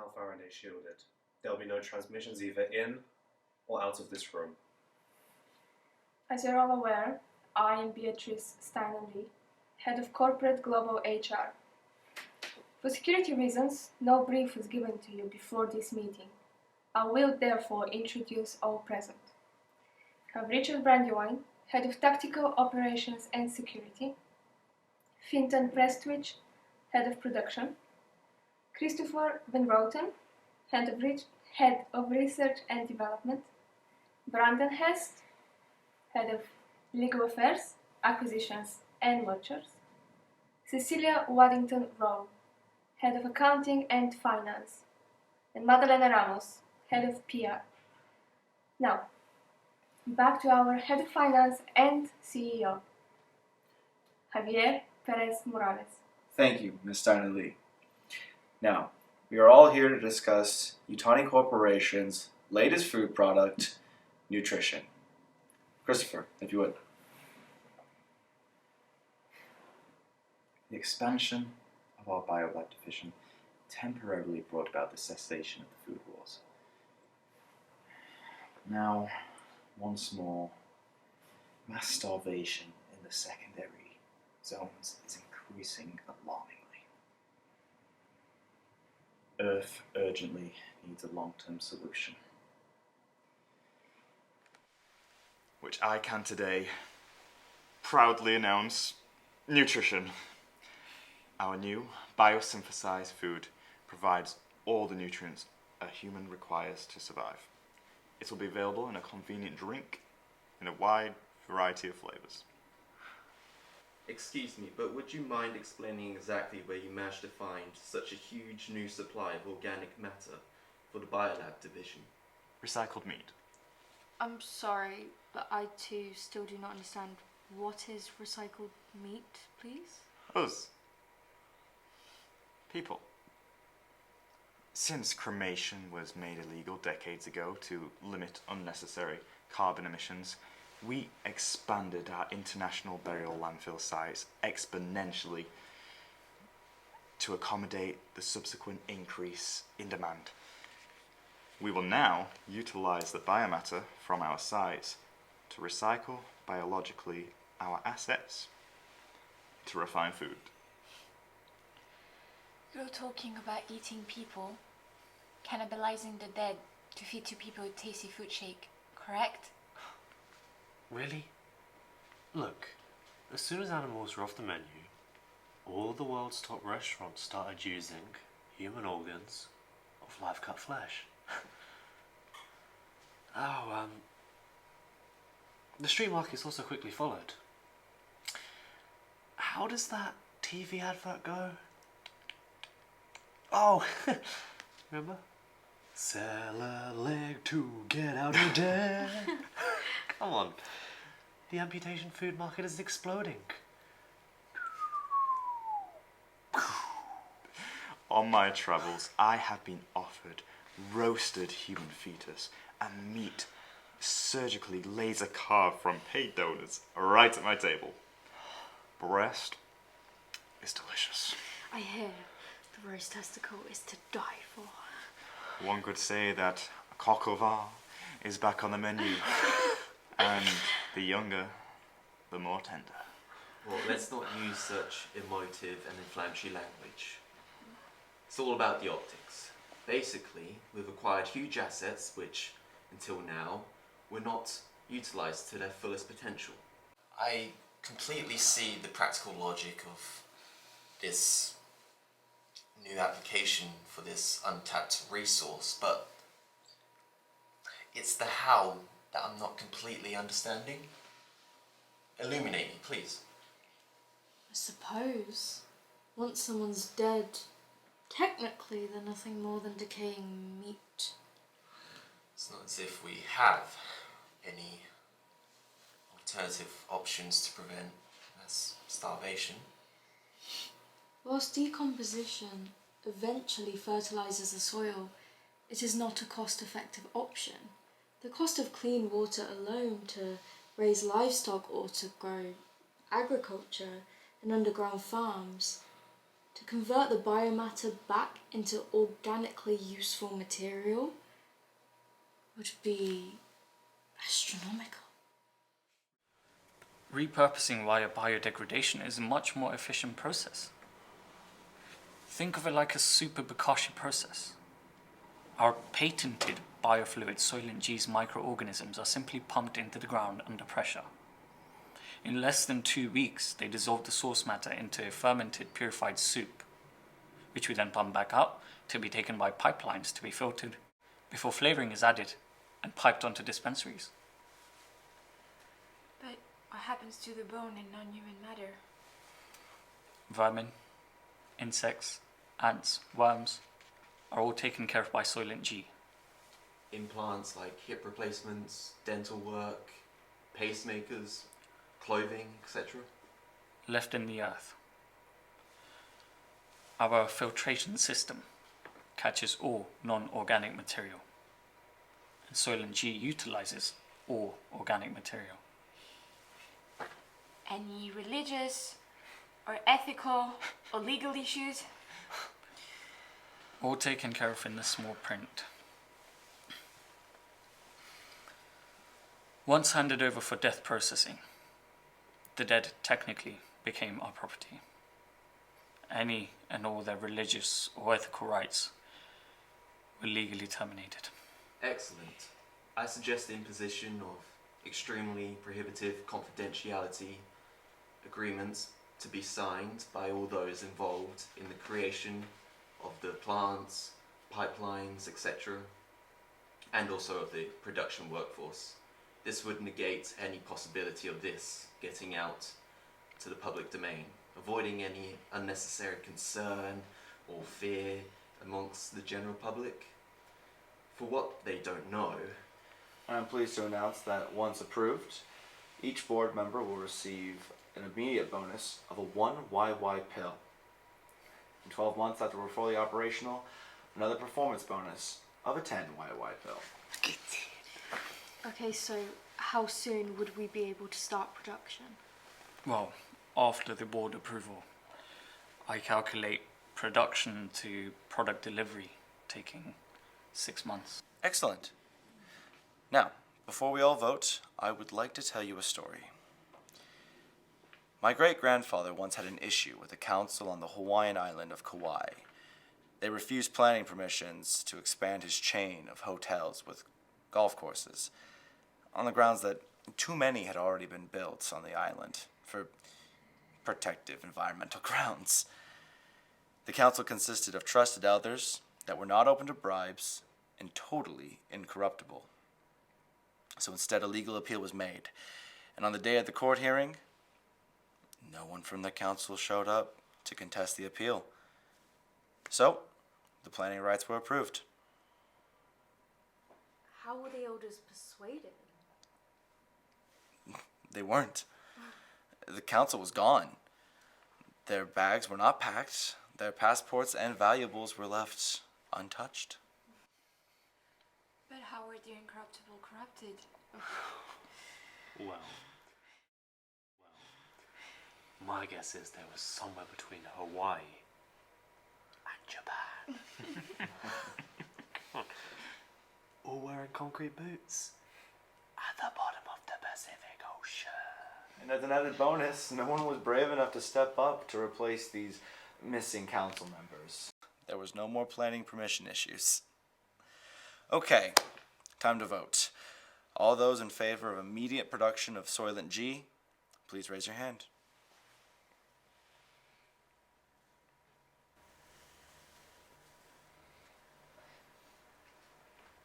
how far are they shielded? There'll be no transmissions either in or out of this room. As you're all aware, I am Beatrice Steiner-Lee, Head of Corporate Global HR. For security reasons, no brief was given to you before this meeting. I will therefore introduce all present. We have Richard Brandywine, Head of Tactical Operations and Security, Fintan Prestwich, Head of Production, Christopher Van Roten, Head of Research and Development, Brandon Hest, Head of Legal Affairs, Acquisitions and Mergers, Cecilia Waddington-Rowe, Head of Accounting and Finance, and Madalena Ramos, Head of PR. Now, back to our Head of Finance and CEO, Javier Perez Morales. Thank you, Ms. Steiner-Lee. Now, we are all here to discuss Yutani Corporation's latest food product, Newtrition. Christopher, if you would. The expansion of our biolab division temporarily brought about the cessation of the food wars. Now, once more, mass starvation in the secondary zones is increasing alarmingly. Earth urgently needs a long-term solution. Which I can today proudly announce Newtrition. Our new biosynthesized food provides all the nutrients a human requires to survive. It will be available in a convenient drink in a wide variety of flavors. Excuse me, but would you mind explaining exactly where you managed to find such a huge new supply of organic matter for the biolab division? Recycled meat. I'm sorry, but I too still do not understand. What is recycled meat, please? Us. People. Since cremation was made illegal decades ago to limit unnecessary carbon emissions, we expanded our international burial landfill size exponentially to accommodate the subsequent increase in demand. We will now utilize the biomatter from our sites to recycle biologically our assets to refine food. You're talking about eating people, cannibalizing the dead to feed to people a tasty food shake, correct? Really? Look, as soon as animals were off the menu, all the world's top restaurants started using human organs of live cut flesh. The street markets also quickly followed. How does that TV advert go? Oh, remember? Sell a leg to get out of debt. Come on. The amputation food market is exploding. On my travels, I have been offered roasted human fetus and meat surgically laser carved from paid donors right at my table. Breast is delicious. I hear the roast testicle is to die for. One could say that a coq au vin is back on the menu, and the younger, the more tender. Well, let's not use such emotive and inflammatory language. It's all about the optics. Basically, we've acquired huge assets which, until now, were not utilised to their fullest potential. I completely see the practical logic of this new application for this untapped resource, but it's the how that I'm not completely understanding. Illuminate me, please. I suppose once someone's dead, technically they're nothing more than decaying meat. It's not as if we have any alternative options to prevent mass starvation. Whilst decomposition eventually fertilises the soil, it is not a cost-effective option. The cost of clean water alone to raise livestock or to grow agriculture and underground farms to convert the biomatter back into organically useful material would be astronomical. Repurposing via biodegradation is a much more efficient process. Think of it like a super Bokashi process. Our patented biofluid Soilent G's microorganisms are simply pumped into the ground under pressure. In less than 2 weeks, they dissolve the source matter into a fermented, purified soup, which we then pump back up to be taken by pipelines to be filtered before flavouring is added and piped onto dispensaries. But what happens to the bone and non-human matter? Vermin, insects, ants, worms are all taken care of by Soilent G. Implants like hip replacements, dental work, pacemakers, clothing, etc. Left in the earth. Our filtration system catches all non-organic material, and Soilent G utilizes all organic material. Any religious or ethical or legal issues? All taken care of in the small print. Once handed over for death processing, the dead technically became our property. Any and all their religious or ethical rights were legally terminated. Excellent. I suggest the imposition of extremely prohibitive confidentiality agreements to be signed by all those involved in the creation of the plants, pipelines, etc., and also of the production workforce. This would negate any possibility of this getting out to the public domain, avoiding any unnecessary concern or fear amongst the general public. For what they don't know, I am pleased to announce that once approved, each board member will receive an immediate bonus of a 1 YY pill. In 12 months after we're fully operational, another performance bonus of a 10 YY pill. Okay, so how soon would we be able to start production? Well, after the board approval, I calculate production to product delivery taking 6 months. Excellent. Now, before we all vote, I would like to tell you a story. My great-grandfather once had an issue with the council on the Hawaiian island of Kauai. They refused planning permissions to expand his chain of hotels with golf courses, on the grounds that too many had already been built on the island for protective environmental grounds. The council consisted of trusted elders that were not open to bribes and totally incorruptible. So instead, a legal appeal was made, and on the day of the court hearing, no one from the council showed up to contest the appeal. So, the planning rights were approved. How were the elders persuaded? They weren't. The council was gone. Their bags were not packed. Their passports and valuables were left untouched. But how were the incorruptible corrupted? Well, my guess is there was somewhere between Hawaii and Japan. All wearing concrete boots at the bottom of the Pacific Ocean. And as an added bonus, no one was brave enough to step up to replace these missing council members. There was no more planning permission issues. Okay, time to vote. All those in favor of immediate production of Soilent G, please raise your hand.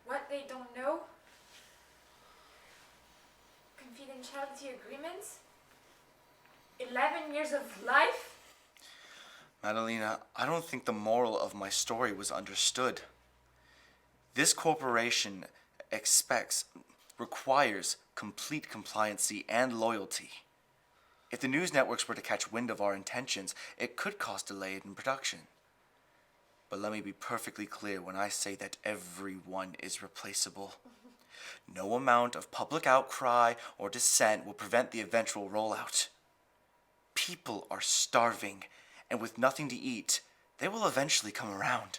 What they don't know? Confidentiality agreements? 11 years of life? Madalena, I don't think the moral of my story was understood. This corporation requires complete compliancy and loyalty. If the news networks were to catch wind of our intentions, it could cause delay in production. But let me be perfectly clear when I say that everyone is replaceable. No amount of public outcry or dissent will prevent the eventual rollout. People are starving, and with nothing to eat, they will eventually come around.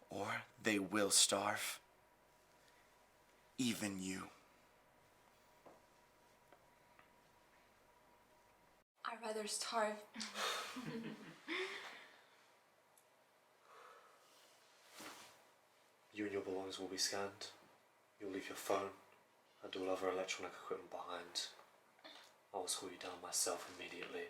Or they will starve. Even you. I'd rather starve. You and your belongings will be scanned. You'll leave your phone and all other electronic equipment behind. I will escort you down myself immediately.